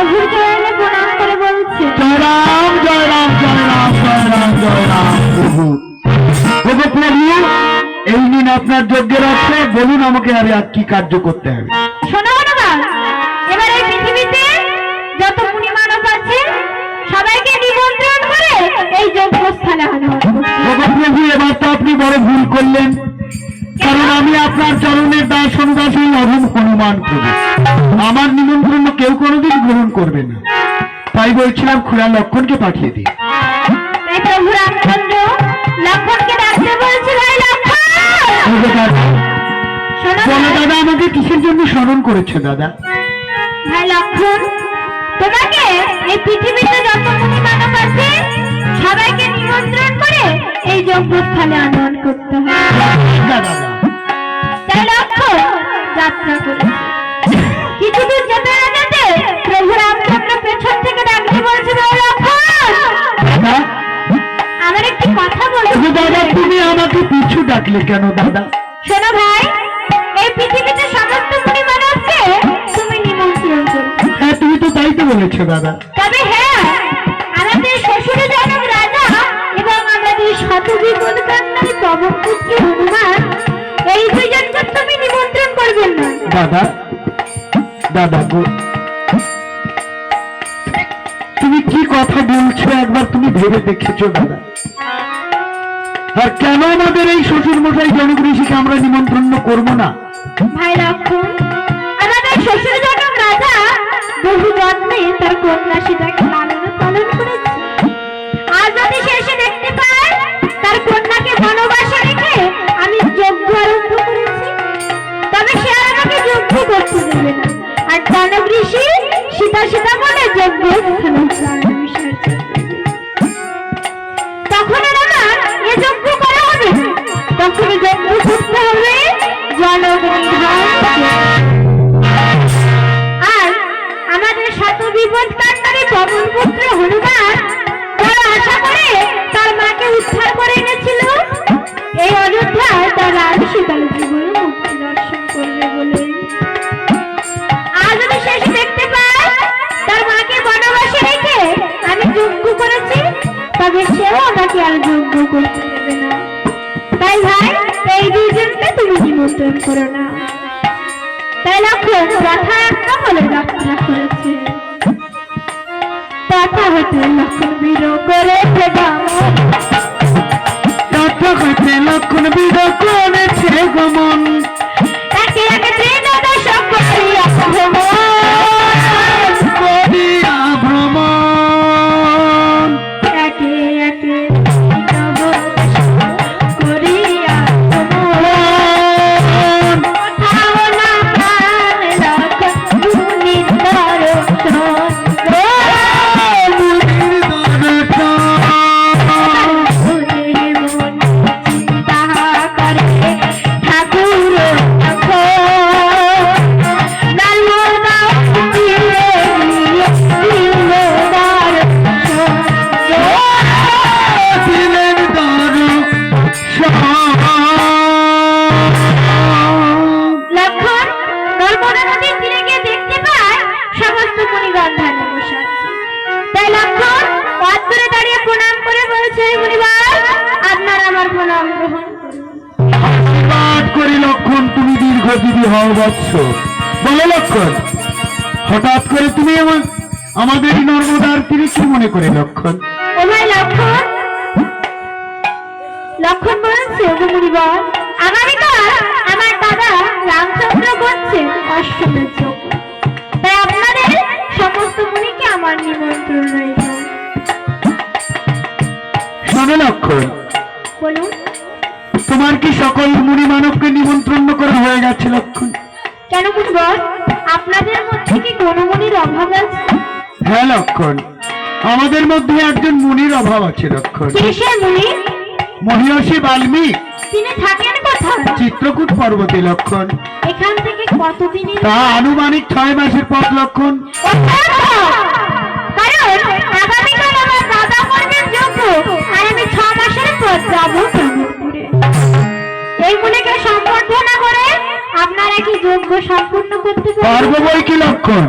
প্রভুর চরণে প্রণাম করে বলছি, জয় রাম জয় রাম জয় রাম জয় রাম জয় রাম। প্রভু প্রভু প্রভু, এই নিন আপনার যজ্ঞের অর্থ। বলুন আমাকে আর কি কার্য করতে হবে। শোনো হনুমান, এবার এই পৃথিবীতে যত মুনি মানব আছে সবাইকে নিমন্ত্রণ করে এই যজ্ঞস্থলে আনয়ন করতে। প্রভু এবার তো আপনি বড় ভুল করলেন, কারণ আমি আপনার চরণের দাস অনুদাস এই অধম হনুমান প্রভু। আমার নিমন্ত্রণ কেউ কোনোদিন গ্রহণ করবে না, তাই বলছিলাম খুড়া লক্ষণকে পাঠিয়ে দিই। তাই প্রভু রামচন্দ্র লক্ষণকে ডাকতে বলছে, ভাই লক্ষণ। বলো দাদা, আমাকে কিসের জন্য স্মরণ করেছে দাদা? ভাই লক্ষণ, তোমাকে এই পৃথিবীতে যত মুনি মানব আছে সবাইকে নিমন্ত্রণ করে এই যজ্ঞস্থলে আনয়ন করতে হবে। দাদা তাই লক্ষণ যাত্রা করেছে। কিছু দূর যেতে না যেতে প্রভু রামচন্দ্র পেছন থেকে ডাকতে বলছে, ভাই লক্ষণ, দাদা আমার একটি কথা বলো। দাদা তুমি আমাকে পিছু ডাকলে কেন দাদা? শোনো ভাই, এই পৃথিবীতে সমস্ত মুনি মানবকে তুমি নিমন্ত্রণ করবে। হ্যাঁ তুমি তো তাই তো বলেছো দাদা। তবে হ্যাঁ, আমাদের শ্বশুর জনক রাজা এবং আমাদের শতবিপদকারী পবনপুত্র হনুমান, এই দুইজনকে তুমি নিমন্ত্রণ করবেন না। দাদা দাদা গো, তুমি কি কথা বলছো একবার তুমি ভেবে দেখেছো দাদা? আর কেন আমাদের এই শ্বশুর মশাই জনক ঋষিকে আমরা নিমন্ত্রণ করবো না? ভাই লক্ষণ, আমাদের শ্বশুর জনক রাজা বহু যত্নে তার কন্যা সীতাকে লালন পালন করেছে। আর যদি সে এসে দেখতে পায় তার কন্যাকে বনবাসে রেখে আমি যজ্ঞ আরম্ভ করেছি, তবে সে আর আমাকে যজ্ঞ করতে দেবে না। আর জনক ঋষি সীতা সীতা বলে যজ্ঞ তখন আর আমার এ যজ্ঞ করা হবে না। তখন যজ্ঞ করতে হবে জনক নিধান। আর আমাদের শত বিপদকারী পবনপুত্র হনুমান বড় আশা করে তার মাকে উদ্ধার করে এনেছিল এই অযোধ্যায় তার রাজ সীতার জীবনে মুক্তি দর্শন করবে বলে। আর যদি শেষ দেখতে পায় তার মাকে বনবাসে রেখে আমি যজ্ঞ করেছি, তবে সেও আমাকে আর যজ্ঞ করতে দেবে না। তাই ভাই, এই দুইজনকে তুমি নিমন্ত্রণ করো না। তাই লক্ষণ কথা একটা বলে যাত্রা করেছে। কথা হতে লক্ষণ বিরো করেছে গমন, কথা হতে লক্ষণ বিরো করেছে গমন, একে একে তৃণদশক করিয়া ভ্রমণ, করিয়া ভ্রমণ, একে একে তৃণদশক করিয়া ভ্রমণ। কোথাও না প্রাণ লক্ষণ মুনির দর্শন, বলো লক্ষণ, হঠাৎ করে তুমি আমাদের নর্মদার তীরে কি মনে করে লক্ষণ? লক্ষণ বলছে মুনিবর, আগামীকাল আমার দাদা রামচন্দ্র করছে অষ্টমের যজ্ঞ, তাই আপনাদের সমস্ত মুনিকে আমার নিমন্ত্রণ রয়েছে। শোনো লক্ষণ, বলুন তোমার কি সকল মুনি মানবকে নিমন্ত্রণ করা হয়ে গেছে লক্ষণ? কেন মুনিবর, আপনাদের মধ্যে কি কোন মুনির অভাব আছে? হ্যাঁ লক্ষণ, আমাদের মধ্যে একজন মুনির অভাব আছে লক্ষণ। কিসের মুনি? মহিষী বাল্মীকি। তিনি থাকেন কোথায়? চিত্রকূট পর্বতে লক্ষণ। এখান থেকে কতদিন? তা আনুমানিক 6 মাসের পথ লক্ষণ। কারণ আগামীকাল আমার দাদা করবেন যজ্ঞ, আর আমি 6 মাসের পর যাবো ব্রহ্মপুরে। এই মুনিকে সম্বর্ধনা করে আপনারা কি যজ্ঞ সম্পূর্ণ করতে পারবো বই কি লক্ষণ?